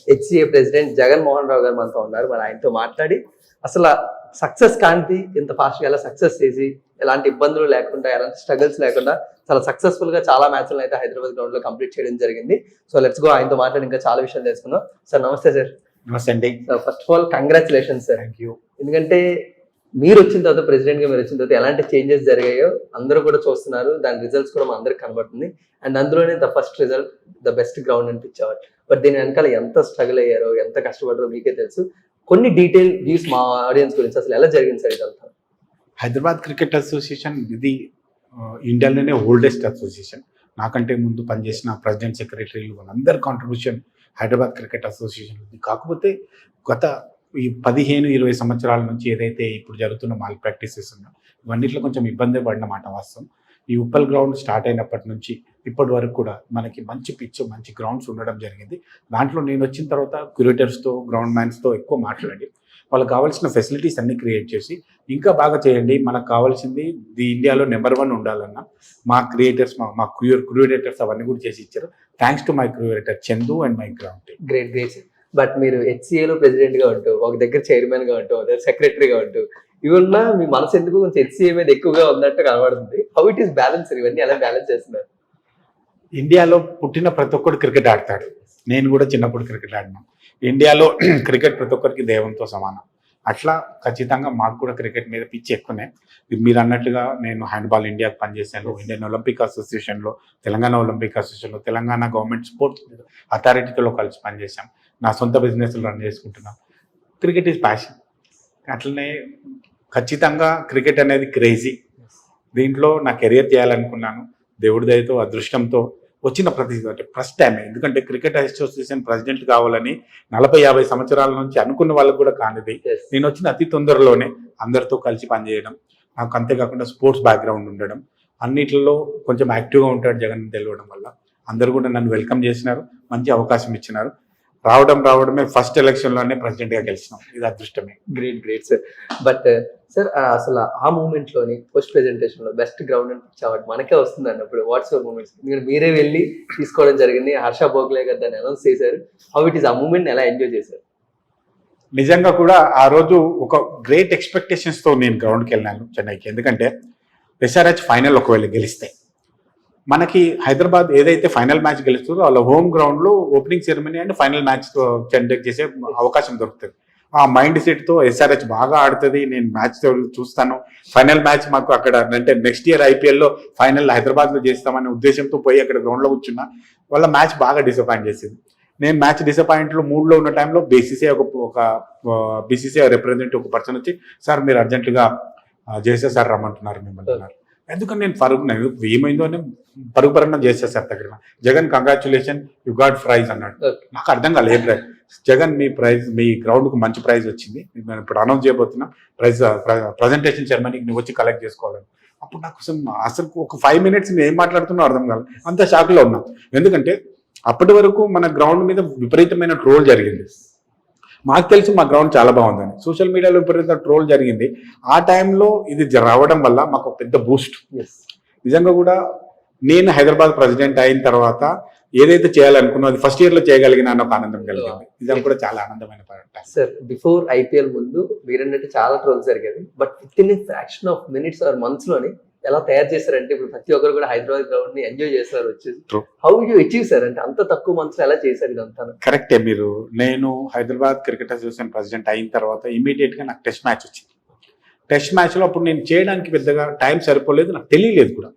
HCA president Jaganmohan Rao గారు మనతో ఉన్నారు. మరి ఆయనతో మాట్లాడి అసలు సక్సెస్ కాంతి ఇంత ఫాస్ట్గా ఎలా సక్సెస్ చేసి ఎలాంటి ఇబ్బందులు లేకుండా ఎలాంటి స్ట్రగుల్స్ లేకుండా చాలా సక్సెస్ఫుల్ గా చాలా మ్యాచ్లు అయితే హైదరాబాద్ గ్రౌండ్ లో కంప్లీట్ చేయడం జరిగింది. సో లెట్స్ గో, ఆయనతో మాట్లాడి ఇంకా చాలా విషయాలు తెలుసుకుందాం. సార్ నమస్తే సార్. నమస్తే అండి. First of all congratulations sir. Thank you. ఎందుకంటే మీరు వచ్చిన తర్వాత, ప్రెసిడెంట్ గా మీరు వచ్చిన తర్వాత ఎలాంటి చేంజెస్ జరిగాయో అందరూ కూడా చూస్తున్నారు. దాని రిజల్ట్స్ కూడా మా అందరికి కనబడుతుంది. అండ్ అందులోనే the first result the best ground అనిపించేవారు. బట్ దీని వెనకాల ఎంత స్ట్రగుల్ అయ్యారో, ఎంత కష్టపడ్డారో మీకే తెలుసు. కొన్ని డీటెయిల్ వ్యూస్ మా ఆడియన్స్ గురించి అసలు ఎలా జరిగింది సార్ ఇదంతా? హైదరాబాద్ క్రికెట్ అసోసియేషన్ ఇది ఇండియాలోనే ఓల్డెస్ట్ అసోసియేషన్. నాకంటే ముందు పనిచేసిన ప్రెసిడెంట్, సెక్రటరీలు వాళ్ళందరి కాంట్రిబ్యూషన్ హైదరాబాద్ క్రికెట్ అసోసియేషన్ ఉంది. కాకపోతే గత ఈ 15-20 సంవత్సరాల నుంచి ఏదైతే ఇప్పుడు జరుగుతున్న మాల్ ప్రాక్టీసెస్ ఉన్నాయో ఇవన్నిట్లో కొంచెం ఇబ్బంది పడిన మాట వాస్తవం. ఈ ఉప్పల్ గ్రౌండ్ స్టార్ట్ అయినప్పటి నుంచి ఇప్పటి వరకు కూడా మనకి మంచి పిచ్, మంచి గ్రౌండ్స్ ఉండడం జరిగింది. దాంట్లో నేను వచ్చిన తర్వాత క్యూరేటర్స్తో, గ్రౌండ్ మ్యాన్స్తో ఎక్కువ మాట్లాడి వాళ్ళకి కావాల్సిన ఫెసిలిటీస్ అన్ని క్రియేట్ చేసి ఇంకా బాగా చేయండి, మనకు కావాల్సింది ఇండియాలో నెంబర్ 1 ఉండాలన్న మా క్రియేటర్స్, మా క్యూరేటర్స్ అవన్నీ కూడా చేసి ఇచ్చారు. Thanks to my curator Chandu and my ground team. Great great. But మీరు హెచ్సిఏలో ప్రెసిడెంట్ గా ఉంటూ, ఒక దగ్గర చైర్మన్ గా ఉంటూ, ఒక దగ్గర సెక్రటరీగా ఉంటూ, ఇవన్నా మీ మనసు ఎందుకు కొంచెం హెచ్సిఏ మీద ఎక్కువగా ఉన్నట్టు కనబడుతుంది. How it is balance? ఇవన్నీ ఎలా బ్యాలెన్స్ చేస్తున్నారు? ఇండియాలో పుట్టిన ప్రతి ఒక్కరు క్రికెట్ ఆడతాడు. నేను కూడా చిన్నప్పుడు క్రికెట్ ఆడినాను. ఇండియాలో క్రికెట్ ప్రతి ఒక్కరికి దైవంతో సమానం. అట్లా ఖచ్చితంగా మాకు కూడా క్రికెట్ మీద పిచ్చి ఎక్కువనే. మీరు అన్నట్టుగా నేను హ్యాండ్బాల్ ఇండియాకి పనిచేశాను, ఇండియన్ ఒలింపిక్ అసోసియేషన్లో, తెలంగాణ ఒలింపిక్ అసోసియేషన్లో, తెలంగాణ గవర్నమెంట్ స్పోర్ట్స్ అథారిటీతో కలిసి పనిచేశాం. నా సొంత బిజినెస్లు రన్ చేసుకుంటున్నాను. Cricket is passion. అట్లనే ఖచ్చితంగా క్రికెట్ అనేది క్రేజీ. దీంట్లో నా కెరియర్ చేయాలనుకున్నాను. దేవుడి దయతో, అదృష్టంతో వచ్చిన అంటే ఫస్ట్ టైం. ఎందుకంటే క్రికెట్ అసోసియేషన్ ప్రెసిడెంట్ కావాలని 40-50 సంవత్సరాల నుంచి అనుకున్న వాళ్ళకు కూడా కానిది. నేను వచ్చిన అతి తొందరలోనే అందరితో కలిసి పనిచేయడం, నాకు అంతేకాకుండా స్పోర్ట్స్ బ్యాక్గ్రౌండ్ ఉండడం, అన్నిట్లలో కొంచెం యాక్టివ్గా ఉంటాడు జగన్ తెలియడం వల్ల అందరూ కూడా నన్ను వెల్కమ్ చేసినారు, మంచి అవకాశం ఇచ్చినారు. రావడమే ఫస్ట్ ఎలక్షన్లోనే ప్రెసిడెంట్గా గెలిచినాం. ఇది అదృష్టమే. Great great sir. But sir అసలు ఆ మూమెంట్లోని పోస్ట్ ప్రెజెంటేషన్లో బెస్ట్ గ్రౌండ్ అనిపించేవాడు మనకే వస్తుంది అన్నప్పుడు వాట్స్ యువర్ మూమెంట్స్? ఎందుకంటే మీరే వెళ్ళి తీసుకోవడం జరిగింది. హర్ష భోగ్లే గారు దాన్ని అనౌన్స్ చేశారు. హౌ ఇట్ ఈస్, ఆ మూమెంట్ ఎలా ఎంజాయ్ చేశారు? నిజంగా కూడా ఆ రోజు ఒక గ్రేట్ ఎక్స్పెక్టేషన్స్తో నేను గ్రౌండ్కి వెళ్ళాను చెన్నైకి. ఎందుకంటే ఎస్ఆర్హెచ్ ఫైనల్ ఒకవేళ గెలిస్తే మనకి హైదరాబాద్ ఏదైతే ఫైనల్ మ్యాచ్ గెలుస్తుందో వాళ్ళ హోమ్ గ్రౌండ్లో opening ceremony and final match conduct చేసే అవకాశం దొరుకుతుంది. ఆ మైండ్ సెట్తో ఎస్ఆర్హెచ్ బాగా ఆడుతుంది, నేను మ్యాచ్ చూస్తాను, ఫైనల్ మ్యాచ్ మాకు అక్కడ అంటే నెక్స్ట్ ఇయర్ ఐపీఎల్లో ఫైనల్ హైదరాబాద్లో చేస్తామనే ఉద్దేశంతో పోయి అక్కడ గ్రౌండ్లో కూర్చున్నా. వాళ్ళ మ్యాచ్ బాగా డిసప్పాయింట్ చేసింది. నేను మ్యాచ్ డిసప్పాయింట్లో మూడ్లో ఉన్న టైంలో బీసీసీఐ రిప్రజెంటేటివ్ ఒక పర్సన్ వచ్చి, సార్ మీరు అర్జెంటుగా చేసే సార్ రమ్మంటున్నారు మిమ్మల్ని అన్నారు. ఎందుకంటే నేను ఏమైందో అని పరుగుపరణ చేసే సార్ దగ్గర. Jagan congratulation, you got prize అన్నాడు. నాకు అర్థం కాలేదు ఏ ప్రైజ్. జగన్ మీ ప్రైజ్, మీ గ్రౌండ్కు మంచి ప్రైజ్ వచ్చింది, నేను ఇప్పుడు అనౌన్స్ చేయబోతున్నా ప్రైజ్, ప్రజెంటేషన్ సెరమనీకి నువ్వు వచ్చి కలెక్ట్ చేసుకోవాలని. అప్పుడు నాకు అసలు ఒక 5 minutes నేను ఏం మాట్లాడుతున్నా అర్థం కాదు, అంత షాక్లో ఉన్నా. ఎందుకంటే అప్పటి వరకు మన గ్రౌండ్ మీద విపరీతమైన ట్రోల్ జరిగింది. మాకు తెలుసు మా గ్రౌండ్ చాలా బాగుందని, సోషల్ మీడియాలో విపరీత ట్రోల్ జరిగింది. ఆ టైంలో ఇది రావడం వల్ల మాకు పెద్ద బూస్ట్. నిజంగా కూడా నేను హైదరాబాద్ ప్రెసిడెంట్ అయిన తర్వాత ఏదైతే చేయాలనుకున్నా అది ఫస్ట్ ఇయర్లో చేయగలిగిన అన్న ఒక ఆనందం కలిగింది. నిజంగా కూడా చాలా ఆనందమైన పని. సార్ బిఫోర్ ఐపీఎల్ ముందు మీరన్నట్టు చాలా ట్రోల్స్ జరిగేవి. But with in fraction of minutes or months లోని ఎలా తయారు చేశారంటే ఇప్పుడు ప్రతి ఒక్కరు కూడా హైదరాబాద్ గ్రౌండ్ ని ఎంజాయ్ చేస్తారు వచ్చేసి. How you achieve sir? అంటే అంత తక్కువ మంత్స్ ఎలా చేశారు ఇదంతా? కరెక్టే. నేను హైదరాబాద్ క్రికెట్ అసోసియేషన్ ప్రెసిడెంట్ అయిన తర్వాత ఇమీడియట్ గా నాకు టెస్ట్ మ్యాచ్ వచ్చింది. టెస్ట్ మ్యాచ్ లో అప్పుడు నేను చేయడానికి పెద్దగా టైం సరిపోలేదు, నాకు తెలియలేదు కూడా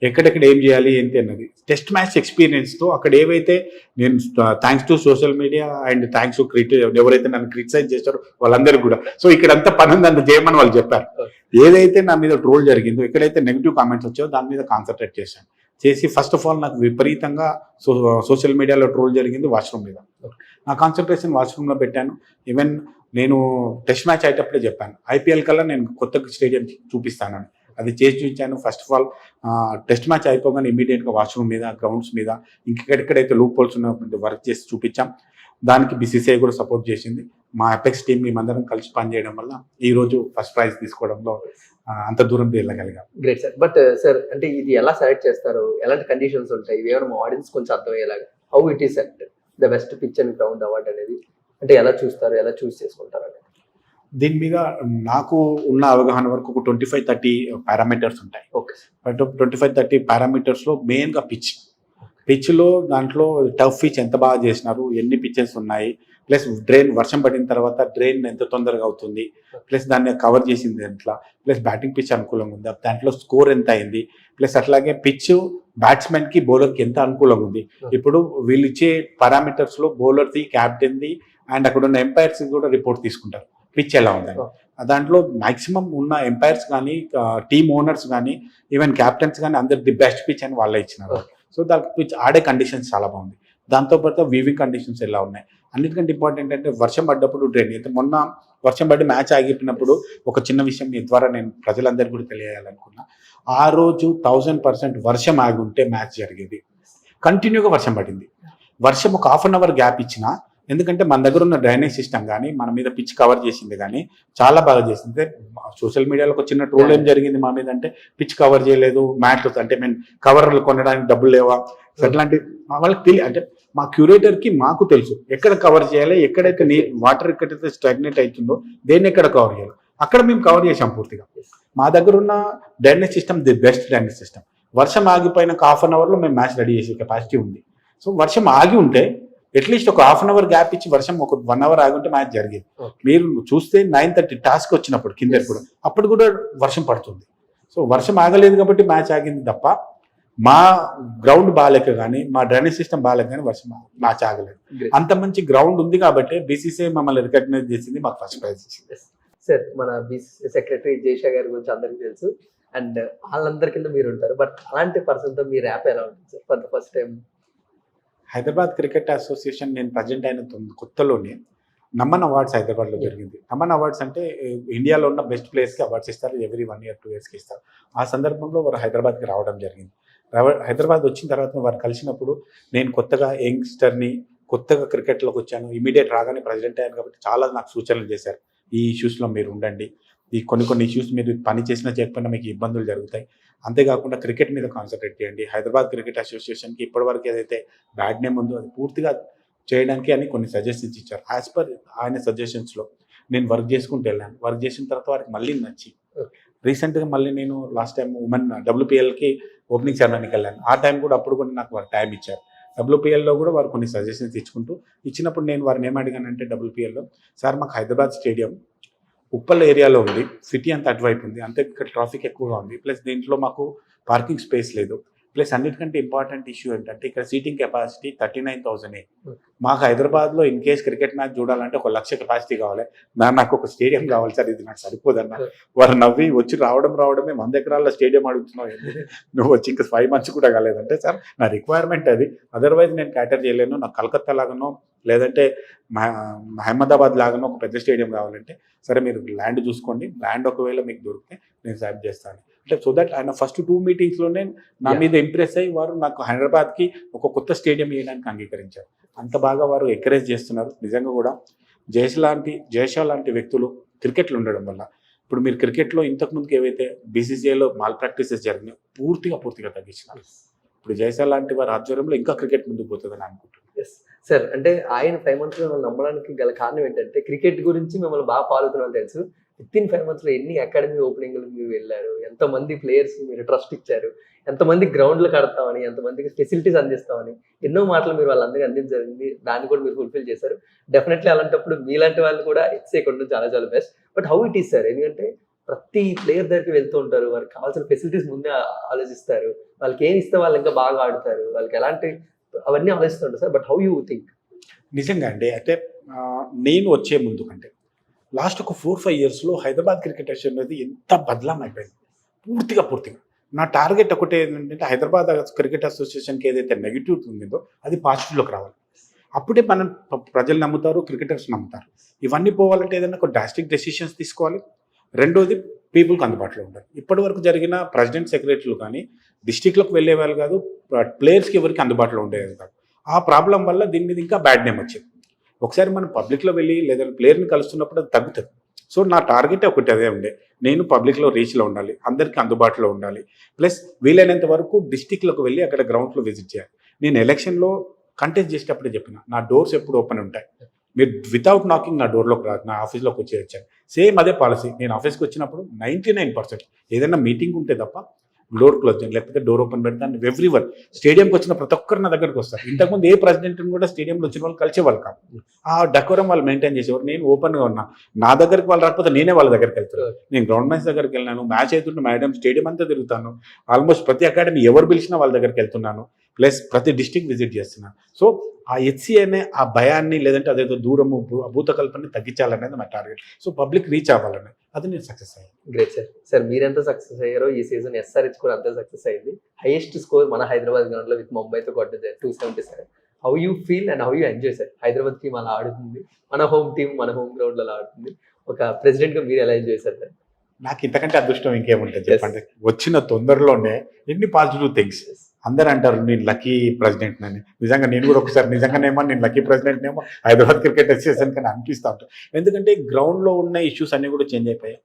ఎక్కడెక్కడ ఏం చేయాలి ఏంటి అన్నది. టెస్ట్ మ్యాచ్ ఎక్స్పీరియన్స్ తో అక్కడ ఏవైతే నేను thanks to social media and thanks to ఎవరైతే నన్ను క్రిటిసైజ్ చేశారో వాళ్ళందరికీ కూడా, సో ఇక్కడ అంతా పని ఉంది అంత చేయమని వాళ్ళు చెప్పారు. ఏదైతే నా మీద ట్రోల్ జరిగిందో, ఎక్కడైతే నెగిటివ్ కామెంట్స్ వచ్చాయో దాని మీద కాన్సన్ట్రేట్ చేసి ఫస్ట్ ఆఫ్ ఆల్ నాకు విపరీతంగా సోషల్ మీడియాలో ట్రోల్ జరిగింది వాష్రూమ్ మీద. నా కాన్సన్ట్రేషన్ వాష్రూమ్లో పెట్టాను. ఈవెన్ నేను టెస్ట్ మ్యాచ్ అయ్యేటప్పుడే చెప్పాను, ఐపీఎల్ కల్లా నేను కొత్త స్టేడియం చూపిస్తానని. అది చేసి చూపించాను. First of all test match అయిపోగానే ఇమీడియట్గా వాష్రూమ్ మీద, గ్రౌండ్స్ మీద ఇంకెక్కడెక్కడైతే లూప్ హోల్స్ ఉన్నప్పుడు వర్క్ చేసి చూపించాం. దానికి బీసీసీఐ కూడా సపోర్ట్ చేసింది. మా అపెక్స్ టీం మేమందరం కలిసి పనిచేయడం వల్ల ఈ రోజు ఫస్ట్ ప్రైజ్ తీసుకోవడంలో అంత దూరం వెళ్ళగలిగాం. Great sir. బట్ సార్ అంటే ఇది ఎలా సెలెక్ట్ చేస్తారు, ఎలాంటి కండిషన్స్ ఉంటాయి, ఏమైనా మా ఆడియన్స్ కొంచెం అర్థమయ్యేలాగా how it is selected? The best pitch and ground award అనేది? అంటే ఎలా చూస్తారు, ఎలా చూస్ చేసుకుంటారు అనేది? దీని మీద నాకు ఉన్న అవగాహన వరకు ఒక 25-30 పారామీటర్స్ ఉంటాయి. ఓకే. బట్ 25-30 పారామీటర్స్లో మెయిన్గా పిచ్లో దాంట్లో టఫ్ పిచ్ ఎంత బాగా చేసినారు, ఎన్ని పిచ్చెస్ ఉన్నాయి, ప్లస్ డ్రైన్ వర్షం పడిన తర్వాత డ్రైన్ ఎంత తొందరగా అవుతుంది, ప్లస్ దాన్ని కవర్ చేసింది ఎట్లా, ప్లస్ బ్యాటింగ్ పిచ్ అనుకూలంగా ఉంది, దాంట్లో స్కోర్ ఎంత అయింది, ప్లస్ అట్లాగే పిచ్ బ్యాట్స్మెన్కి బౌలర్కి ఎంత అనుకూలంగా ఉంది. ఇప్పుడు వీళ్ళు ఇచ్చే పారామీటర్స్లో బౌలర్ది, క్యాప్టెన్ది అండ్ అక్కడ ఉన్న ఎంపైర్స్ కూడా రిపోర్ట్ తీసుకుంటారు పిచ్ ఎలా ఉందని. దాంట్లో మాక్సిమం ఉన్న ఎంపైర్స్ కానీ, టీమ్ ఓనర్స్ కానీ, ఈవెన్ క్యాప్టెన్స్ కానీ అందరు ది బెస్ట్ పిచ్ అని వాళ్ళే ఇచ్చినారు. సో దానికి పిచ్ ఆడే కండిషన్స్ చాలా బాగుంది. దాంతోపాటు వీవింగ్ కండిషన్స్ ఎలా ఉన్నాయి, అన్నిటికంటే ఇంపార్టెంట్ అంటే వర్షం పడ్డప్పుడు డ్రైన్. అయితే మొన్న వర్షం పడి మ్యాచ్ ఆగిపోయినప్పుడు ఒక చిన్న విషయం మీ ద్వారా నేను ప్రజలందరికీ కూడా తెలియాలనుకున్నా. ఆ రోజు 1000% వర్షం ఆగి ఉంటే మ్యాచ్ జరిగేది. కంటిన్యూగా వర్షం పడింది. వర్షం ఒక హాఫ్ అన్ అవర్ గ్యాప్ ఇచ్చినా, ఎందుకంటే మన దగ్గర ఉన్న డ్రైనేజ్ సిస్టమ్ కానీ మన మీద పిచ్ కవర్ చేసింది కానీ చాలా బాగా చేసింది. సోషల్ మీడియాలో ఒక చిన్న ట్రోల్ ఏం జరిగింది మా మీద అంటే పిచ్ కవర్ చేయలేదు, మ్యాట్ అంటే మేము కవర్లు కొనడానికి డబ్బులు లేవా, అట్లాంటి వాళ్ళకి తెలియ అంటే మా క్యూరేటర్కి మాకు తెలుసు ఎక్కడ కవర్ చేయాలి, ఎక్కడైతే వాటర్ ఎక్కడైతే స్టాగ్నేట్ అవుతుందో దేన్ని ఎక్కడ కవర్ చేయాలి, అక్కడ మేము కవర్ చేసాం పూర్తిగా. మా దగ్గర ఉన్న drainage system the best drainage system. వర్షం ఆగిపోయిన హాఫ్ అన్ అవర్లో మేము మ్యాచ్ రెడీ చేసే కెపాసిటీ ఉంది. సో వర్షం ఆగి ఉంటే అట్లీస్ట్ ఒక హాఫ్ అన్ అవర్ గ్యాప్ ఇచ్చి వర్షం ఒక 1 అవర్ ఆగి ఉంటే మ్యాచ్ జరిగేది. మీరు చూస్తే 9:30 టాస్క్ వచ్చినప్పుడు కింద కూడా అప్పుడు కూడా వర్షం పడుతుంది. సో వర్షం ఆగలేదు కాబట్టి మ్యాచ్ ఆగింది తప్ప మా గ్రౌండ్ బాగాలేక కానీ, మా డ్రైనేజ్ సిస్టమ్ బాగాలేక కానీ మ్యాచ్ ఆగలేదు. అంత మంచి గ్రౌండ్ ఉంది కాబట్టి బీసీసీఐ మమ్మల్ని రికగ్నైజ్ చేసింది, మాకు ఫస్ట్ ప్రైజ్ ఇచ్చింది. సార్, మన బీసీసీ సెక్రటరీ జైషా గారి గురించి అందరికీ తెలుసు, అండ్ వాళ్ళందరి కింద మీరు ఉంటారు. బట్ అలాంటి పర్సన్తో మీ ర్యాప్ ఎలా ఉంటుంది sir? For the first time Hyderabad cricket association నేను ప్రజెంట్ అయిన కొత్తలోనే నమన్ అవార్డ్స్ హైదరాబాద్లో జరిగింది. నమన్ అవార్డ్స్ అంటే ఇండియాలో ఉన్న బెస్ట్ ప్లేయర్స్కి అవార్డ్స్ ఇస్తారు, ఎవ్రీ 1 year 2 yearsకి ఇస్తారు. ఆ సందర్భంలో వారు హైదరాబాద్కి రావడం జరిగింది. హైదరాబాద్ వచ్చిన తర్వాత వారు కలిసినప్పుడు నేను కొత్తగా యంగ్స్టర్ని, కొత్తగా క్రికెట్లోకి వచ్చాను, ఇమీడియట్ రాగానే ప్రెసిడెంట్ అయ్యాను కాబట్టి చాలా నాకు సూచనలు చేశారు. ఈ ఇష్యూస్లో మీరు ఉండండి, ఈ కొన్ని ఇష్యూస్ మీరు పని చేసినా చేయకపోయినా మీకు ఇబ్బందులు జరుగుతాయి, అంతేకాకుండా క్రికెట్ మీద కాన్సన్ట్రేట్ చేయండి. హైదరాబాద్ క్రికెట్ అసోసియేషన్కి ఇప్పటివరకు ఏదైతే బ్యాడ్ నేమ్ ఉందో అది పూర్తిగా చేయడానికి అని కొన్ని సజెషన్స్ ఇచ్చారు. యాజ్ పర్ ఆయన సజెషన్స్లో నేను వర్క్ చేసుకుంటూ వెళ్ళాను. వర్క్ చేసిన తర్వాత వారికి మళ్ళీ నచ్చి రీసెంట్గా మళ్ళీ నేను లాస్ట్ టైం ఉమెన్ WPLకి ఓపెనింగ్ సెరమనీకి వెళ్ళాను. ఆ టైం కూడా అప్పుడు కూడా నాకు వారు టైం ఇచ్చారు. WPLలో కూడా వారు కొన్ని సజెషన్స్ ఇచ్చినప్పుడు నేను వారిని ఏమడిగానంటే WPLలో, సార్ మాకు హైదరాబాద్ స్టేడియం ఉప్పల్ ఏరియాలో ఉంది, సిటీ అంతా అటువైపు ఉంది, అంతే ఇక్కడ ట్రాఫిక్ ఎక్కువగా ఉంది, ప్లస్ దీంట్లో మాకు పార్కింగ్ స్పేస్ లేదు, ప్లస్ అన్నిటికంటే ఇంపార్టెంట్ ఇష్యూ ఏంటంటే ఇక్కడ సీటింగ్ కెపాసిటీ 39,000. మాకు హైదరాబాద్లో ఇన్ కేస్ క్రికెట్ మ్యాచ్ చూడాలంటే 1,00,000 కెపాసిటీ కావాలి, నాకు ఒక స్టేడియం కావాలి సార్, ఇది నాకు సరిపోదన్న. వారు నవ్వి వచ్చి రావడమే 100 ఎకరాల స్టేడియం అడుగుతున్నావు, నువ్వు వచ్చి ఇంకా 5 months కూడా కాలేదంటే, సార్ నా రిక్వైర్మెంట్ అది, అదర్వైజ్ నేను క్యాటర్ చేయలేను, నాకు కలకత్తా లాగానో లేదంటే అహ్మదాబాద్ లాగానో ఒక పెద్ద స్టేడియం కావాలంటే, సరే మీరు ల్యాండ్ చూసుకోండి, ల్యాండ్ ఒకవేళ మీకు దొరికితే నేను సాయం చేస్తాను అంటే. సో దట్ ఆయన ఫస్ట్ 2 meetingsలోనే నా మీద ఇంప్రెస్ అయ్యి వారు నాకు హైదరాబాద్కి ఒక కొత్త స్టేడియం వేయడానికి అంగీకరించారు. అంత బాగా వారు ఎంకరేజ్ చేస్తున్నారు. నిజంగా కూడా జయషా లాంటి వ్యక్తులు క్రికెట్లో ఉండడం వల్ల ఇప్పుడు మీరు క్రికెట్లో ఇంతకుముందుకు ఏవైతే బీసీసీఐలో మాల్ ప్రాక్టీసెస్ జరిగినాయో పూర్తిగా తగ్గించినారు. ఇప్పుడు జయషా లాంటి వారి ఆధ్వర్యంలో ఇంకా క్రికెట్ ముందుకు పోతుందని అనుకుంటున్నాను. సార్, అంటే ఆయన 5 months మిమ్మల్ని నమ్మడానికి గల కారణం ఏంటంటే క్రికెట్ గురించి మిమ్మల్ని బాగా ఫాలో అవుతున్నాను తెలుసు. వితిన్ 5 months ఎన్ని అకాడమీ ఓపెనింగ్లు మీరు వెళ్ళారు, ఎంతమంది ప్లేయర్స్ మీరు ట్రస్ట్ ఇచ్చారు, ఎంతమంది గ్రౌండ్లు కడతామని, ఎంతమందికి ఫెసిలిటీస్ అందిస్తామని ఎన్నో మాటలు మీరు వాళ్ళందరికీ అందించారండి. దాన్ని కూడా మీరు ఫుల్ఫిల్ చేశారు. డెఫినెట్లీ అలాంటప్పుడు మీలాంటి వాళ్ళు కూడా ఇచ్చేయకుండా చాలా best. But how it is sir, ఎందుకంటే ప్రతి ప్లేయర్ దగ్గరికి వెళ్తూ ఉంటారు, వారికి కావాల్సిన ఫెసిలిటీస్ ముందే ఆలోచిస్తారు, వాళ్ళకి ఏమి ఇస్తే వాళ్ళు ఇంకా బాగా ఆడుతారు, వాళ్ళకి ఎలాంటి అవన్నీ ఆలోచిస్తుంటారు sir. But how you think? నిజంగా అండి, అంటే నేను వచ్చే ముందు కంటే లాస్ట్ ఒక 4-5 yearsలో హైదరాబాద్ క్రికెట్ అసోసియేషన్ అనేది ఎంత బదలాం అయిపోయింది పూర్తిగా. నా టార్గెట్ ఒకటే ఏంటంటే హైదరాబాద్ క్రికెట్ అసోసియేషన్కి ఏదైతే నెగిటివ్ ఉందో అది పాజిటివ్లోకి రావాలి. అప్పుడే మనం ప్రజలు నమ్ముతారు, క్రికెటర్స్ నమ్ముతారు. ఇవన్నీ పోవాలంటే ఏదైనా ఒక డ్రాస్టిక్ డెసిషన్స్ తీసుకోవాలి. రెండోది పీపుల్కి అందుబాటులో ఉండాలి. ఇప్పటి వరకు జరిగిన ప్రెసిడెంట్ సెక్రటరీలు కానీ డిస్టిక్లకు వెళ్ళే వాళ్ళు కాదు, ప్లేయర్స్కి ఎవరికి అందుబాటులో ఉండేది కాదు. ఆ ప్రాబ్లం వల్ల దీని మీద ఇంకా బ్యాడ్ నేమ్ వచ్చింది. ఒకసారి మనం పబ్లిక్లో వెళ్ళి లేదా ప్లేయర్ని కలుస్తున్నప్పుడు అది తగ్గుతుంది. సో నా టార్గెట్ ఒకటి అదే ఉండే, నేను పబ్లిక్లో రీచ్లో ఉండాలి, అందరికీ అందుబాటులో ఉండాలి, ప్లస్ వీలైనంత వరకు డిస్టిక్లకు వెళ్ళి అక్కడ గ్రౌండ్లో విజిట్ చేయాలి. నేను ఎలక్షన్లో కంటెస్ట్ చేసేటప్పుడే చెప్పిన నా డోర్స్ ఎప్పుడు ఓపెన్ ఉంటాయి, మీరు వితౌట్ నాకింగ్ నా డోర్లోకి రాదు, నా ఆఫీస్లోకి వచ్చేయచ్చాను. సేమ్ అదే పాలసీ. నేను ఆఫీస్కి వచ్చినప్పుడు 99% ఏదైనా మీటింగ్ ఉంటే తప్ప డోర్ క్లోజ్ చేయండి, లేకపోతే డోర్ ఓపెన్ పెడతాను. ఎవ్రీవన్ స్టేడియంకి వచ్చిన ప్రతి ఒక్కరు నా దగ్గరికి వస్తారు. ఇంతకుముందు ఏ ప్రెసిడెంట్ని కూడా స్టేడియంలో వచ్చిన వాళ్ళు కలిసేవాళ్ళు కాదు. ఆ డెకోరం వాళ్ళు మెయింటైన్ చేసేవారు. నేను ఓపెన్గా ఉన్నా, నా దగ్గరికి వాళ్ళు రాకపోతే నేనే వాళ్ళ దగ్గరికి వెళ్తాను. నేను గ్రౌండ్ మ్యాచ్ దగ్గరికి వెళ్ళినాను, మ్యాచ్ అవుతుంటే మేడం స్టేడియం అంతా తిరుగుతాను. ఆల్మోస్ట్ ప్రతి అకాడమీ ఎవరు పిలిచినా వాళ్ళ దగ్గరికి వెళ్తున్నాను, ప్లస్ ప్రతి డిస్టిక్ విజిట్ చేస్తున్నాను. సో ఆ హెచ్సి అనే ఆ భయాన్ని, లేదంటే అదేదో దూరము భూత కల్పనని తగ్గించాలనేది మా టార్గెట్. సో పబ్లిక్ రీచ్ అవ్వాలని, అది నేను సక్సెస్ అయ్యాను. Great sir. సార్ మీరెంత సక్సెస్ అయ్యారో ఈ సీజన్ ఎస్ఆర్హెచ్ కూడా అంతే సక్సెస్ అయింది. హైయెస్ట్ స్కోర్ మన హైదరాబాద్ గ్రౌండ్ లో విత్ ముంబైతో కొట్టేది 277. How you feel and how you enjoy sir? Hyderabad team అలా ఆడుతుంది, మన హోమ్ టీం మన హోమ్ గ్రౌండ్ లో అలా ఆడుతుంది. ఒక ప్రెసిడెంట్ గా మీరు ఎలా ఎంజాయ్ చేశారు? నాకు ఇంతకంటే అదృష్టం ఇంకేముంటుంది చెప్పండి. వచ్చిన తొందరలోనే ఎన్ని పాజిటివ్ థింగ్స్. అందరూ అంటారు నేను లక్కీ ప్రెసిడెంట్ అని. నిజంగా నేను కూడా ఒకసారి నిజంగానేమో నేను లక్కీ ప్రెసిడెంట్ ఏమో హైదరాబాద్ క్రికెట్ అసోసియేషన్ కానీ అనిపిస్తూ ఉంటాను. ఎందుకంటే గ్రౌండ్లో ఉన్న ఇష్యూస్ అన్నీ కూడా చేంజ్ అయిపోయాయి.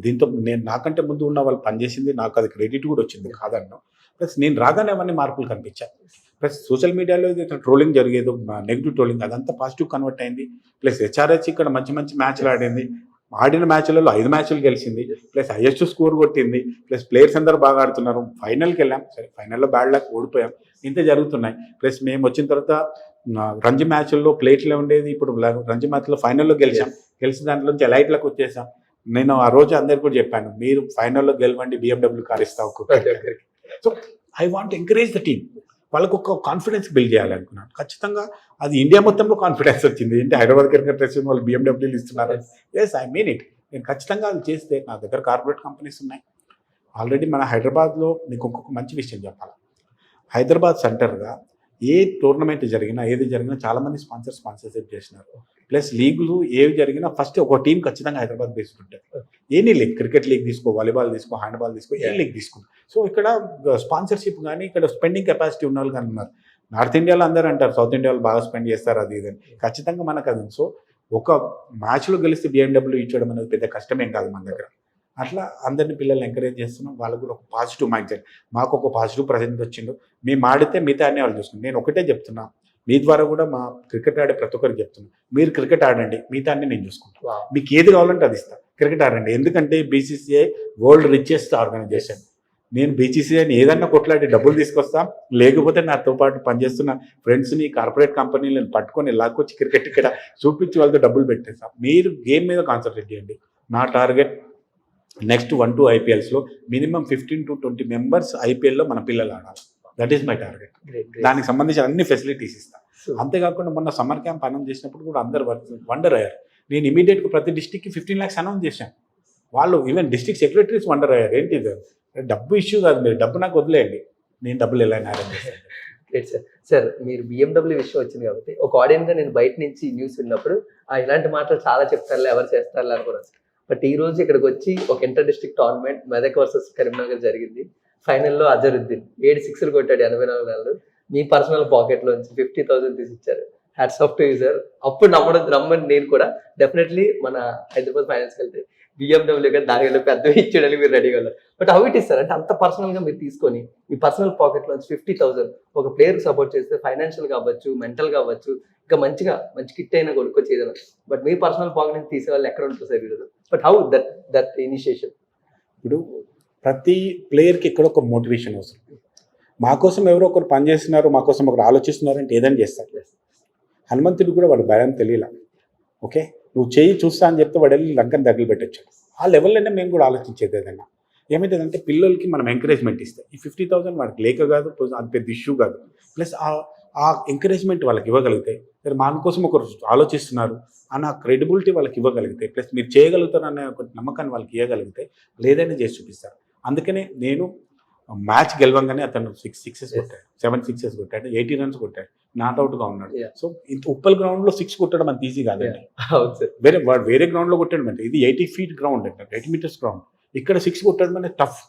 దీంతో నేను నాకంటే ముందు ఉన్న వాళ్ళు పనిచేసింది, నాకు అది క్రెడిట్ కూడా వచ్చింది కాదన్నా. ప్లస్ నేను రాగానే అవన్నీ మార్పులు కనిపించాయి. ప్లస్ సోషల్ మీడియాలో ట్రోలింగ్ జరిగేది, నెగిటివ్ ట్రోలింగ్, అదంతా పాజిటివ్ కన్వర్ట్ అయింది. ప్లస్ హెచ్ఆర్హెచ్ ఇక్కడ మంచి మంచి మ్యాచ్లు ఆడింది. ఆడిన మ్యాచ్లలో 5 మ్యాచ్లు గెలిచింది, ప్లస్ హైయెస్ట్ స్కోర్ కొట్టింది, ప్లస్ ప్లేయర్స్ అందరూ బాగా ఆడుతున్నారు. ఫైనల్కి వెళ్ళాం, సరే ఫైనల్లో బ్యాడ్ లక్ ఓడిపోయాం, ఇంత జరుగుతున్నాయి. ప్లస్ మేము వచ్చిన తర్వాత రంజీ మ్యాచ్ల్లో ప్లేట్లో ఉండేది, ఇప్పుడు రంజీ మ్యాచ్లో ఫైనల్లో గెలిచాం. గెలిచిన దాంట్లోంచి ఎలైట్లకు వచ్చేసాం. నేను ఆ రోజు అందరికి కూడా చెప్పాను, మీరు ఫైనల్లో గెలవండి, BMW కార్ ఇస్తా ఒక్కొక్కరికి. So I want encourage the team. వాళ్ళకు ఒక కాన్ఫిడెన్స్ బిల్డ్ చేయాలనుకున్నాను. ఖచ్చితంగా అది ఇండియా మొత్తంలో కాన్ఫిడెన్స్ వచ్చింది. ఏంటి హైదరాబాద్ క్రికెట్ అసోసియేషన్ వాళ్ళు BMWలు ఇస్తున్నారు. Yes, I mean it. నేను ఖచ్చితంగా అది చేస్తే, నా దగ్గర కార్పొరేట్ కంపెనీస్ ఉన్నాయి ఆల్రెడీ. మన హైదరాబాద్లో మీకు ఇంకొక మంచి విషయం చెప్పాలి. హైదరాబాద్ సెంటర్గా ఏ టోర్నమెంట్ జరిగినా, ఏది జరిగినా చాలామంది స్పాన్సర్షిప్ చేసినారు. ప్లస్ లీగులు ఏవి జరిగినా ఫస్ట్ ఒక టీం ఖచ్చితంగా హైదరాబాద్ బేస్డ్ ఉంటుంది. ఎనీ లీగ్, క్రికెట్ లీగ్ తీసుకో, వాలీబాల్ తీసుకో, హ్యాండ్బాల్ తీసుకో, ఏ లీగ్ తీసుకో. సో ఇక్కడ స్పాన్సర్షిప్ కానీ, ఇక్కడ స్పెండింగ్ కెపాసిటీ ఉన్న వాళ్ళు కానీ ఉన్నారు. నార్త్ ఇండియాలో అందరూ అంటారు సౌత్ ఇండియాలో బాగా స్పెండ్ చేస్తారు అది ఇదని. ఖచ్చితంగా మనకు అది. సో ఒక మ్యాచ్లో గెలిస్తే BMW ఇచ్చడం అనేది పెద్ద కష్టమేం కాదు మన దగ్గర. అట్లా అందరినీ పిల్లల్ని ఎంకరేజ్ చేస్తున్నాం. వాళ్ళకు కూడా ఒక పాజిటివ్ మైండ్ సెట్. మాకు ఒక పాజిటివ్ ప్రజెంట్ వచ్చిండు. మేము ఆడితే మిగతా అన్ని వాళ్ళు చూసుకున్నాం. నేను ఒకటే చెప్తున్నా, మీ ద్వారా కూడా మా క్రికెట్ ఆడే ప్రతి ఒక్కరికి చెప్తున్నా, మీరు క్రికెట్ ఆడండి, మిగతా అన్ని నేను చూసుకుంటాను. మీకు ఏది కావాలంటే అది ఇస్తాను. క్రికెట్ ఆడండి. ఎందుకంటే BCCI వరల్డ్ రిచెస్ట్ ఆర్గనైజేషన్. నేను BCCIని ఏదన్నా కొట్లాడి డబ్బులు తీసుకొస్తాం, లేకపోతే నాతో పాటు పనిచేస్తున్న ఫ్రెండ్స్ని, కార్పొరేట్ కంపెనీలను పట్టుకొని లాక్కొచ్చి క్రికెట్ ఇక్కడ చూపించి వాళ్ళతో డబ్బులు పెట్టేస్తాం. మీరు గేమ్ మీద కాన్సన్ట్రేట్ చేయండి. నా టార్గెట్ నెక్స్ట్ 1-2 IPLsలో మినిమం 15 to 20 మెంబర్స్ IPLలో మన పిల్లలు ఆడాలి. That is my target. దానికి సంబంధించిన అన్ని ఫెసిలిటీస్ ఇస్తాను. అంతేకాకుండా మొన్న సమ్మర్ క్యాంప్ అనౌన్స్ చేసినప్పుడు కూడా అందరు వండర్ అయ్యారు. నేను ఇమీడియట్గా ప్రతి డిస్టిక్కి 15 lakhs అనౌన్స్ చేశాను. వాళ్ళు ఈవెన్ డిస్ట్రిక్ట్ సెక్రటరీస్ వండర్ అయ్యారు. ఏంటి ఇది, డబ్బు ఇష్యూ కాదు, మీరు డబ్బు నాకు వదిలేయండి, నేను డబ్బులు ఎలా అరేంజ్ చేశాను. Great sir. సార్ మీరు BMW విషయం వచ్చింది కాబట్టి ఒక ఆడియన్గా నేను బయట నుంచి న్యూస్ విన్నప్పుడు ఇలాంటి మాటలు చాలా చెప్తారులే, ఎవరు చేస్తారులే అనుకున్నాను. బట్ ఈ రోజు ఇక్కడికి వచ్చి ఒక inter district tournament Medak versus Karimnagar జరిగింది. ఫైనల్లో అజరుద్దీన్ 7 6లు కొట్టాడు 84 నెలలు. మీ పర్సనల్ పాకెట్ లోంచి 50,000 తీసి ఇచ్చారు. Hats off to you sir. అప్పుడు నమ్మని నేను కూడా డెఫినెట్లీ మన హైదరాబాద్ ఫైనల్స్కి వెళ్తే BMW దానిలో పెద్ద ఇచ్చేయడానికి మీరు రెడీగా ఉన్నారు. But how it is sir, అంటే అంత పర్సనల్ గా మీరు తీసుకొని మీ పర్సనల్ పాకెట్ లోంచి 50,000 ఒక ప్లేయర్ సపోర్ట్ చేస్తే ఫైనాన్షియల్ కావచ్చు, మెంటల్ కావచ్చు, ఇంకా మంచి కిట్ అయినా కొనుక్కొచ్చి ఏదైనా. బట్ మీ పర్సనల్ పాకెట్ నుంచి తీసే వాళ్ళు ఎక్కడ ఉంటారు సార్ ఈరోజు? But how that initiation? ఇప్పుడు ప్రతి ప్లేయర్కి ఇక్కడ ఒక మోటివేషన్ అవసరం. మా కోసం ఎవరో ఒకరు పనిచేస్తున్నారు, మా కోసం ఒకరు ఆలోచిస్తున్నారు అంటే ఏదైనా చేస్తారు. హనుమంతుడు కూడా వాడు భయం తెలియలా. ఓకే, నువ్వు చేయి చూస్తా అని చెప్తే వాడు వెళ్ళి లంకని దగ్గర పెట్టచ్చు. ఆ లెవెల్లోనే మేము కూడా ఆలోచించేది. ఏదైనా ఏమైతుందంటే పిల్లలకి మనం ఎంకరేజ్మెంట్ ఇస్తాం. ఈ 50,000 వాడికి లేక కాదు, అది పెద్ద ఇష్యూ కాదు. ప్లస్ ఆ ఎంకరేజ్మెంట్ వాళ్ళకి ఇవ్వగలిగితే, సరే మన కోసం ఒకరు ఆలోచిస్తున్నారు అన్న క్రెడిబిలిటీ వాళ్ళకి ఇవ్వగలిగితే, ప్లస్ మీరు చేయగలుగుతారు అనే ఒక నమ్మకాన్ని వాళ్ళకి ఇవ్వగలిగితే ఏదైనా చేసి చూపిస్తారు. అందుకనే నేను మ్యాచ్ గెలవంగానే అతను 6 sixes కొట్టాడు, 7 sixes కొట్టాడు, 80 runs కొట్టాడు, నాట్అవుట్గా ఉన్నాడు. సో ఇంత ఉప్పల్ గ్రౌండ్లో 6 కొట్టడం అంత ఈజీ కాదండి. వేరే గ్రౌండ్లో కొట్టడం అంటే ఇది 80 feet గ్రౌండ్ అంటే 80 meters గ్రౌండ్, ఇక్కడ 6 కొట్టడం అనేది టఫ్.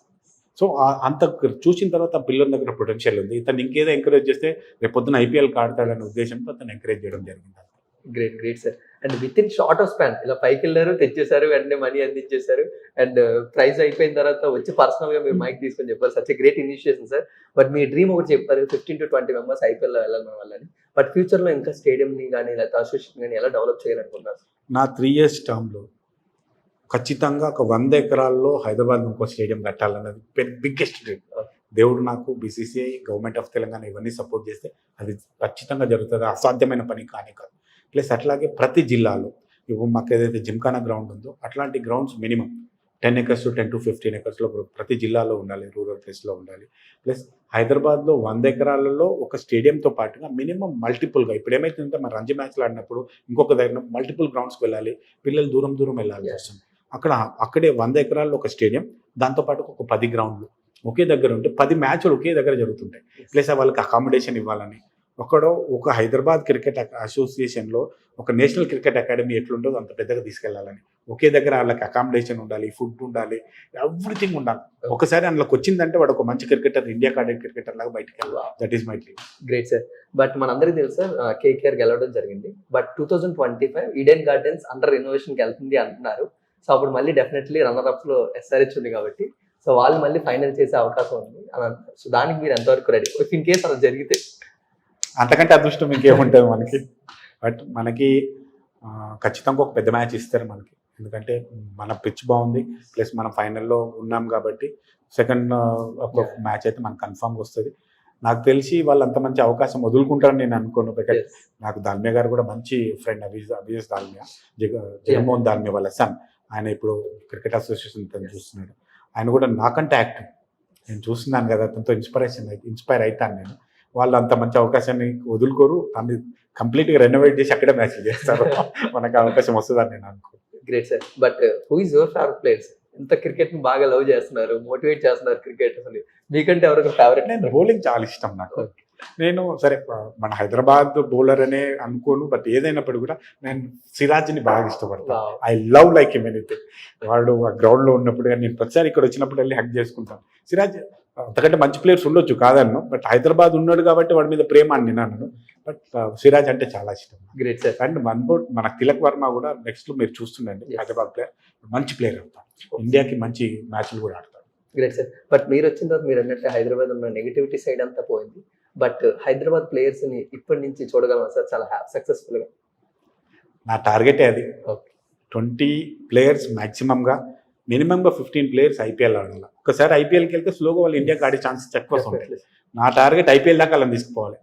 సో అంత చూసిన తర్వాత పిల్లల దగ్గర పొటెన్షియల్ ఉంది, ఇతను ఇంకేదో ఎంకరేజ్ చేస్తే రేపు పొద్దున IPLకి ఆడతాడనే ఉద్దేశంతో అతను ఎంకరేజ్ చేయడం జరిగింది. Great sir. And with in short of span ఇలా పైకి వెళ్ళారు, తెచ్చేసారు, వెంటనే మనీ అందించేశారు, అండ్ ప్రైజ్ అయిపోయిన తర్వాత వచ్చి పర్సనల్ గా మీరు మైక్ తీసుకొని చెప్పారు. Such great initiation sir. But me dream ఒకటి చెప్పారు, 15 to 20 మెంబర్స్ IPL లో వెళ్ళాలి మన వాళ్ళని. బట్ ఫ్యూచర్ లో ఇంకా స్టేడియం ని కానీ లేకపోతే అసోసియేషన్ కానీ ఎలా డెవలప్ చేయాలనుకున్నారు? నా 3 years టర్మ్లో ఖచ్చితంగా ఒక 100 ఎకరాల్లో హైదరాబాద్ ఇంకో స్టేడియం కట్టాలన్నది బిగ్గెస్ట్ డ్రీమ్. దేవుడు నాకు బీసీసీఐ, గవర్నమెంట్ ఆఫ్ తెలంగాణ ఇవన్నీ సపోర్ట్ చేస్తే అది ఖచ్చితంగా జరుగుతుంది. అసాధ్యమైన పని కానీ కాదు. ప్లస్ అట్లాగే ప్రతి జిల్లాలో ఇప్పుడు మాకు ఏదైతే జిమ్ఖానా గ్రౌండ్ ఉందో అట్లాంటి grounds minimum 10 acres to 10 to 15 acresలో ప్రతి జిల్లాలో ఉండాలి, రూరల్ ప్లేస్లో ఉండాలి. ప్లస్ హైదరాబాద్లో 100 ఎకరాలలో ఒక స్టేడియంతో పాటుగా మినిమం మల్టిపుల్గా ఇప్పుడు ఏమైతుందంటే మన రంజీ మ్యాచ్లు ఆడినప్పుడు ఇంకొక దగ్గర మల్టిపుల్ గ్రౌండ్స్కి వెళ్ళాలి, పిల్లలు దూరం దూరం వెళ్ళాలి వస్తుంది. అక్కడే 100 ఎకరాల్లో ఒక స్టేడియం, దాంతోపాటు ఒక 10 గ్రౌండ్లు ఒకే దగ్గర ఉంటే 10 మ్యాచ్లు ఒకే దగ్గర జరుగుతుంటాయి. ప్లస్ వాళ్ళకి అకామిడేషన్ ఇవ్వాలని ఒక హైదరాబాద్ క్రికెట్ అసోసియేషన్లో ఒక నేషనల్ క్రికెట్ అకాడమీ ఎట్లుంటుందో అంత పెద్దగా తీసుకెళ్లాలని, ఒకే దగ్గర వాళ్ళకి అకామిడేషన్ ఉండాలి, ఫుడ్ ఉండాలి, ఎవ్రీథింగ్ ఉండాలి. ఒకసారి అందులోకి వచ్చిందంటే వాడు ఒక మంచి క్రికెటర్, ఇండియా కార్డెడ్ క్రికెటర్ లాగా బయటకు వెళ్ళాలి. That is my dream. Great sir. But మనందరికీ తెలుసు సార్, కేకేఆర్ గెలవడం జరిగింది. బట్ 2025 ఈడెన్ గార్డెన్స్ అండర్ రెనోవేషన్కి వెళ్తుంది అంటున్నారు. సో అప్పుడు మళ్ళీ డెఫినెట్లీ రన్నర్ అప్స్ లో ఎస్ఆర్హెచ్ ఉంది కాబట్టి సో వాళ్ళు మళ్ళీ ఫైనల్ చేసే అవకాశం ఉంది అని అంటారు. సో దానికి మీరు ఎంతవరకు రెడీ ఇన్ కేస్ అలా జరిగితే? అంతకంటే అదృష్టం ఇంకేముంటుంది మనకి. బట్ మనకి ఖచ్చితంగా ఒక పెద్ద మ్యాచ్ ఇస్తారు మనకి, ఎందుకంటే మన పిచ్ బాగుంది, ప్లస్ మనం ఫైనల్లో ఉన్నాం కాబట్టి సెకండ్ ఒక మ్యాచ్ అయితే మనకు కన్ఫామ్గా వస్తుంది. నాకు తెలిసి వాళ్ళు అంత మంచి అవకాశం వదులుకుంటారని నేను అనుకోను. బికాజ్ నాకు దాల్మియా గారు కూడా మంచి ఫ్రెండ్, అభిజిత్ దాల్మియా, జగన్మోహన్ దాల్మియా వాళ్ళ సన్. ఆయన ఇప్పుడు క్రికెట్ అసోసియేషన్ తను చూస్తున్నాడు. ఆయన కూడా నాకంటే యాక్టివ్, నేను చూస్తున్నాను కదా, అతనితో ఇన్స్పైర్ అవుతాను నేను. వాళ్ళు అంత మంచి అవకాశాన్ని వదులుకోరు, దాన్ని కంప్లీట్గా రెనోవేట్ చేసి అక్కడే మ్యాచ్లు చేస్తారు. మనకు అవకాశం వస్తుందని నేను అనుకో. Great sir. But who is your favourite players? ఎంత క్రికెట్ ని బాగా లవ్ చేస్తున్నారు, మోటివేట్ చేస్తున్నారు క్రికెట్, అసలు మీకంటే ఎవరికి ఫేవరెట్? నేను బౌలింగ్ చాలా ఇష్టం నాకు. నేను సరే మన హైదరాబాద్ బౌలర్ అనే అనుకోను, బట్ ఏదైనప్పుడు కూడా నేను సిరాజ్ని బాగా ఇష్టపడతాను. I love like him anything. వాడు ఆ గ్రౌండ్లో ఉన్నప్పుడు కానీ నేను ప్రతిసారి ఇక్కడ వచ్చినప్పుడు వెళ్ళి హక్ చేసుకుంటాను. సిరాజ్ అంతకంటే మంచి ప్లేయర్స్ ఉండొచ్చు కాదన్ను, బట్ హైదరాబాద్ ఉన్నాడు కాబట్టి వాడి మీద ప్రేమ అని నేను. బట్ సిరాజ్ అంటే చాలా ఇష్టం. Great sir. అండ్ మన తిలక్ వర్మ కూడా నెక్స్ట్ మీరు చూస్తుండండి, హైదరాబాద్ ప్లేయర్, మంచి ప్లేయర్ అవుతాడు, ఇండియాకి మంచి మ్యాచ్లు కూడా ఆడతాడు. Great sir. బట్ మీరు వచ్చిన తర్వాత మీరు అన్నట్టు హైదరాబాద్ ఉన్న నెగిటివిటీ సైడ్ అంతా పోయింది. బట్ హైదరాబాద్ ప్లేయర్స్ ని ఇప్పటి నుంచి చూడగలం సార్ చాలా సక్సెస్ఫుల్ గా? నా టార్గెటే అది. 20 players మ్యాక్సిమంగా, మినిమంగా 15 players ఐపీఎల్ ఆడాలి. ఒకసారి ఐపీఎల్కి వెళ్తే స్లోగా వాళ్ళు ఇండియాకి ఆడే ఛాన్సెస్ ఎక్కువ ఉంటాయి. నా టార్గెట్ ఐపీఎల్ దాకా వాళ్ళని తీసుకుపోవాలి.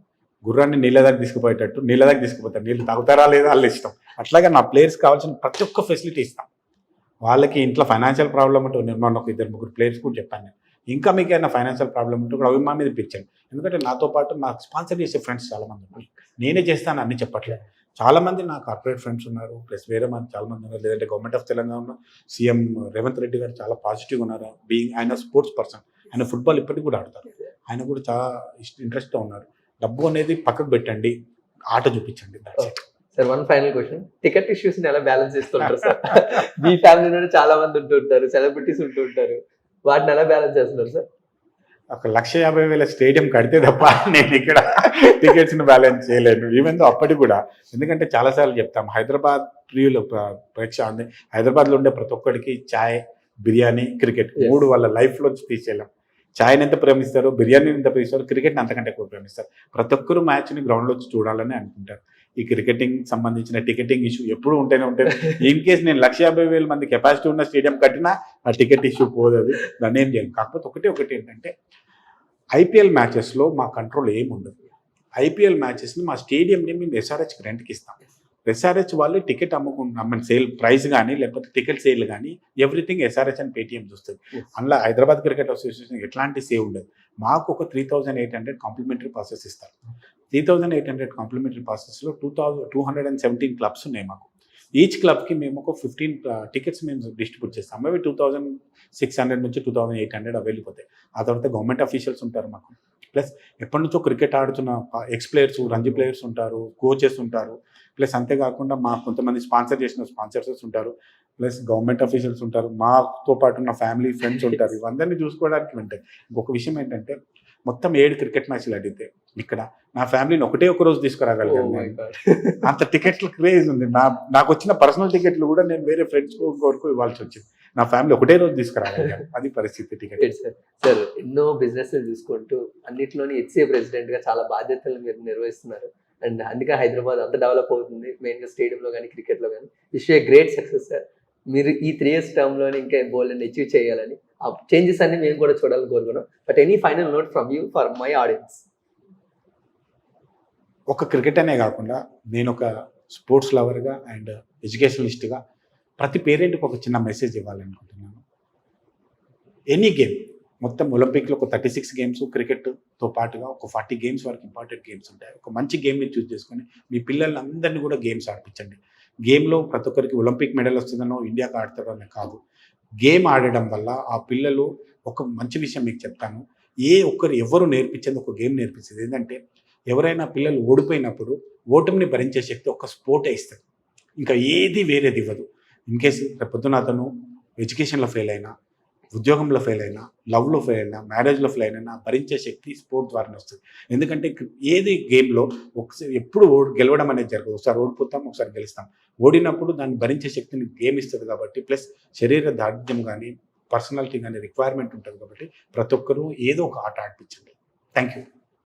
గుర్రాన్ని నీళ్ళ దాకా తీసుకుపోయేటట్టు, నీళ్ళ దాకా తీసుకుపోతారు, నీళ్ళు తాగుతారా లేదా వాళ్ళ ఇష్టం. అట్లాగే నా ప్లేయర్స్ కావాల్సిన ప్రతి ఒక్క ఫెసిలిటీ ఇస్తాం. వాళ్ళకి ఇంట్లో ఫైనాన్షియల్ ప్రాబ్లమ్ ఉంటే నేను ఒక 2-3 players కూడా చెప్పాను నేను, ఇంకా మీకు ఏమైనా ఫైనాన్షియల్ ప్రాబ్లమ్ ఉంటే కూడా అవి మా మీద ఇప్పించాను. ఎందుకంటే నాతో పాటు నాకు స్పాన్సర్ చేసే ఫ్రెండ్స్ చాలామంది ఉన్నారు. నేనే చేస్తాను అన్ని చెప్పట్లేదు. చాలామంది నా కార్పొరేట్ ఫ్రెండ్స్ ఉన్నారు, ప్లస్ వేరే మంది చాలామంది ఉన్నారు. లేదంటే government of Telangana CM Revanth Reddy గారు చాలా పాజిటివ్గా ఉన్నారు. ఆయన స్పోర్ట్స్ పర్సన్, ఆయన ఫుట్బాల్ ఇప్పటికి కూడా ఆడతారు. ఆయన కూడా చాలా ఇంట్రెస్ట్గా ఉన్నారు. డబ్బు అనేది పక్కకు పెట్టండి, ఆట చూపించండి. Sir one final question, ticket issues ని ఎలా బ్యాలెన్స్ చేస్తుంటారు సార్? మీ ఫ్యామిలీలో చాలా మంది ఉంటుంటారు, సెలబ్రిటీస్ ఉంటుంటారు, వాటిని ఎలా బ్యాలెన్స్ చేస్తున్నారు సార్? 1,50,000 స్టేడియం కడితే తప్ప నేను ఇక్కడ టికెట్స్ ని బ్యాలెన్స్ చేయలేను. ఈవెన్ దో అప్పటికి కూడా, ఎందుకంటే చాలాసార్లు చెప్తాం, హైదరాబాద్ ప్రియులు హైదరాబాద్లో ఉండే ప్రతి ఒక్కడికి చాయ్, బిర్యానీ, క్రికెట్ 3 వాళ్ళ లైఫ్లో తీసేయలేం. చాయ్ని ఎంత ప్రేమిస్తారు, బిర్యానీని ఎంత ప్రేమిస్తారు, క్రికెట్ని అంతకంటే ఎక్కువ ప్రేమిస్తారు. ప్రతి ఒక్కరు మ్యాచ్ని గ్రౌండ్లో వచ్చి చూడాలని అనుకుంటారు. ఈ క్రికెటింగ్ సంబంధించిన టికెటింగ్ ఇష్యూ ఎప్పుడు ఉంటేనే ఉంటుంది. ఇన్ కేసు నేను 1,50,000 మంది కెపాసిటీ ఉన్న స్టేడియం కట్టినా ఆ టికెట్ ఇష్యూ పోదు, దాన్ని ఏం చేయాలి. కాకపోతే ఒకటి ఏంటంటే ఐపీఎల్ మ్యాచెస్లో మా కంట్రోల్ ఏమి ఉండదు. ఐపీఎల్ మ్యాచెస్ని మా స్టేడియంని మేము ఎస్ఆర్హెచ్కి రెంట్కి ఇస్తాం. ఎస్ఆర్హెచ్ వాళ్ళు టికెట్ అమ్ముకున్న సేల్ ప్రైస్ కానీ లేకపోతే టికెట్ సేల్ కానీ ఎవ్రీథింగ్ ఎస్ఆర్హెచ్ అండ్ పేటీఎం చూస్తుంది. అందులో హైదరాబాద్ క్రికెట్ అసోసియేషన్ ఎట్లాంటి సేవ్ ఉండదు. మాకు ఒక 3,800 కాంప్లిమెంటరీ పాసెస్ ఇస్తారు. 3,800 కాంప్లిమెంటరీ పాసెస్లో 217 క్లబ్స్ ఉన్నాయి మాకు. ఈచ్ క్లబ్కి మేము ఒక 15 టికెట్స్ మేము డిస్ట్రిబ్యూట్ చేస్తాం. అవి 2,600 నుంచి 2,800 అవి వెళ్ళిపోతాయి. ఆ తర్వాత గవర్నమెంట్ అఫీషియల్స్ ఉంటారు మాకు, ప్లస్ ఎప్పటి నుంచో క్రికెట్ ఆడుతున్న ఎక్స్ ప్లేయర్స్, రంజీ ప్లేయర్స్ ఉంటారు, కోచెస్ ఉంటారు, ప్లస్ అంతేకాకుండా మా కొంతమంది స్పాన్సర్ చేసిన స్పాన్సర్స్ ఉంటారు, ప్లస్ గవర్నమెంట్ అఫీషియల్స్ ఉంటారు, మాతో పాటు ఉన్న ఫ్యామిలీ ఫ్రెండ్స్ ఉంటారు. ఇవందరినీ చూసుకోవడానికి ఉంటాయి. ఇంకొక విషయం ఏంటంటే మొత్తం 7 క్రికెట్ మ్యాచ్లు అడిగితే ఇక్కడ నా ఫ్యామిలీని ఒక రోజు తీసుకురాగలిగాను. అంత టికెట్ల క్రేజ్ ఉంది. నాకు వచ్చిన పర్సనల్ టికెట్లు కూడా నేను వేరే ఫ్రెండ్స్ వరకు ఇవ్వాల్సి వచ్చింది. నా ఫ్యామిలీ ఒకటే రోజు తీసుకురాగలిగాను. అది పరిస్థితి. టికెట్ సార్ ఎన్నో బిజినెస్ చూసుకుంటూ అన్నిట్లోని హెచ్సిఏ ప్రెసిడెంట్ గా చాలా బాధ్యతలు మీరు నిర్వహిస్తున్నారు. అండ్ అందుకే హైదరాబాద్ అంత డెవలప్ అవుతుంది, మెయిన్గా స్టేడియంలో కానీ క్రికెట్లో కానీ. Wish a great success sir. మీరు ఈ 3 years టర్మ్లోనే ఇంకా బోల్డ్ అచీవ్ చేయాలని, ఆ చేంజెస్ అన్ని మేము కూడా చూడాలని కోరుకున్నాం. But any final note from you for my audience? ఒక క్రికెట్ అనే కాకుండా నేను ఒక స్పోర్ట్స్ లవర్గా అండ్ ఎడ్యుకేషనలిస్ట్గా ప్రతి పేరెంట్కి ఒక చిన్న మెసేజ్ ఇవ్వాలనుకుంటున్నాను. ఎనీ గేమ్, మొత్తం ఒలింపిక్లో ఒక 36 గేమ్స్, క్రికెట్తో పాటుగా ఒక 40 గేమ్స్ వరకు ఇంపార్టెంట్ గేమ్స్ ఉంటాయి. ఒక మంచి గేమ్ని చూస్ చేసుకొని మీ పిల్లలందరినీ కూడా గేమ్స్ ఆడిపించండి. గేమ్లో ప్రతి ఒక్కరికి ఒలింపిక్ మెడల్ వస్తుందనో ఇండియాకి ఆడతాడో కాదు, గేమ్ ఆడడం వల్ల ఆ పిల్లలు ఒక మంచి విషయం మీకు చెప్తాను, ఎవరు నేర్పించేది ఒక గేమ్ నేర్పించేది. ఏంటంటే ఎవరైనా పిల్లలు ఓడిపోయినప్పుడు ఓటమిని భరించే శక్తి ఒక స్పోర్టే ఇస్తుంది, ఇంకా ఏది వేరేది ఇవ్వదు. ఇన్ కేసు రేపొద్దున అతను ఎడ్యుకేషన్లో ఫెయిల్ అయినా, ఉద్యోగంలో ఫెయిల్ అయినా, లవ్లో ఫెయిల్ అయినా, మ్యారేజ్లో ఫెయిల్ అయినా భరించే శక్తి స్పోర్ట్ ద్వారానే వస్తుంది. ఎందుకంటే ఏది గేమ్లో ఒకసారి ఎప్పుడు గెలవడం అనేది జరగదు. ఒకసారి ఓడిపోతాం, ఒకసారి గెలుస్తాం. ఓడినప్పుడు దాన్ని భరించే శక్తిని గేమ్ ఇస్తుంది కాబట్టి, ప్లస్ శరీర దాఢ్యం కానీ, పర్సనాలిటీ కానీ రిక్వైర్మెంట్ ఉంటుంది కాబట్టి ప్రతి ఒక్కరూ ఏదో ఒక ఆట ఆడిపించండి. Thank you.